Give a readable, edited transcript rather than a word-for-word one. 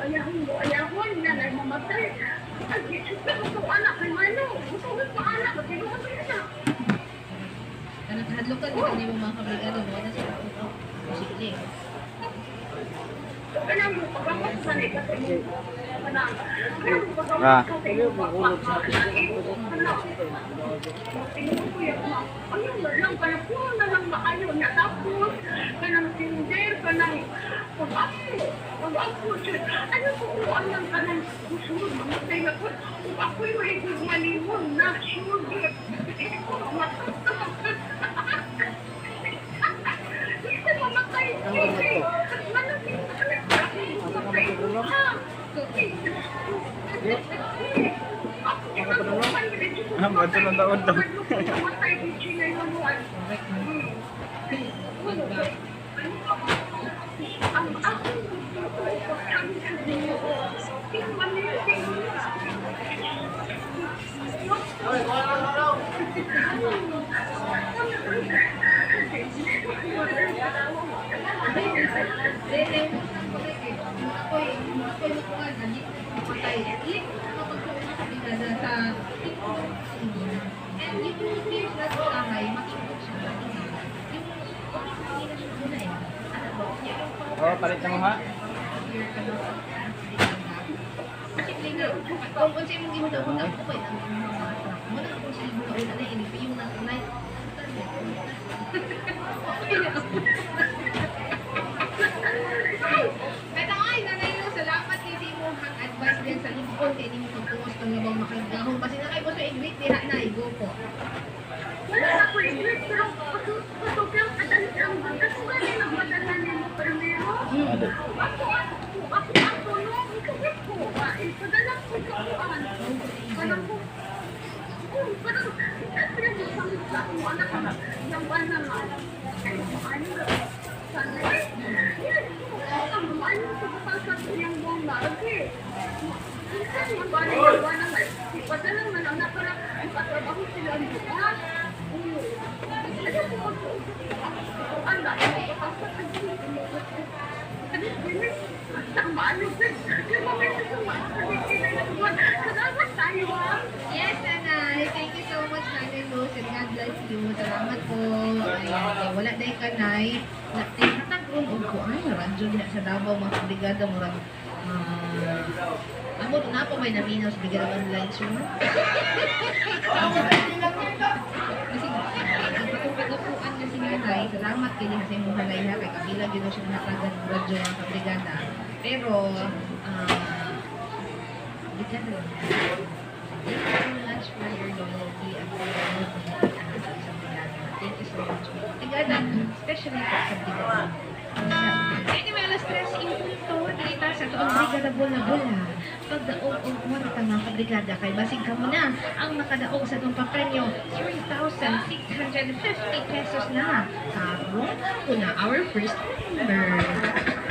ayahon na na mamatay. Ay, gusto ko anak kay Mano. Gusto ko pa anak, magkinuha ko na. Anak hadlok ka dito mo mga kabrigado mo na sila. Sige. Kanang mo pagkakas sa ni kasi kanang lang kanang puro na lang maayo na tapos kanang tinder kanang pag-ako ano po ang lang kanang susunod mamatay na po ako'y mahigog malimon na sure gusto mamatay Bato ng taon daw. And yung fears na sa kamay, makikita siya. Yung hindi na siya muna eh. Ano ba? Oh, palit na mo ha? Kasi nga, kung kung siya mong gimuda-muda ko pa ito, muna kung siya gimuda-muda na ini, yung nasa night, kaya ay, nanay mo, salamat hindi mo hang advice din sa lingkod, kaya hindi mo pagtuwas kung nabang makagahong. Kasi na kayo po sa i-greet, diha na, igo po. Wala ako i-greet, pero patugang adalit ang kasi ba rin ang madalan niyo primero? Ako, no, ikawit ko. Padala ko kakuan. Parang ko, parang, pero masamit sa ako, anak ka, yung bana nga, ano, sana, yan, ano, sa kapasat yung buong lagi. Minsan, yung bana nga, ipadala nga lang na parang, ipatrabaho sila ang bukas. Ano po, ano, kapasat ang Yes, Nanay. Thank you so much, Nanay Luz. And God bless you. Salamat po. Ayan, wala dahil ka, Nay. Natag-on ko. Ay, radyo din sa Davao, mga kabrigada. Murag, amo, na po may naminaw sa Brigada Online Show. Kasi, ang patupad-upuan niya si Nanay. Salamat kayo sa imong halay ha. Kay kabila gino siya natagan ng radyo, mga kabrigada. Pero, brigada lang. Thank you so much for your loyalty and for your loyalty sa brigada. Thank you so much. Brigada, especially po sa brigada. Anyway, alas 3 yung punto, dito sa toong brigada bola-bola. Pagdaog o kwarta mga kabrigada, kay basig ka mo na ang makadaog sa itong papremyo, 3,650 pesos na. Karo, una our first number.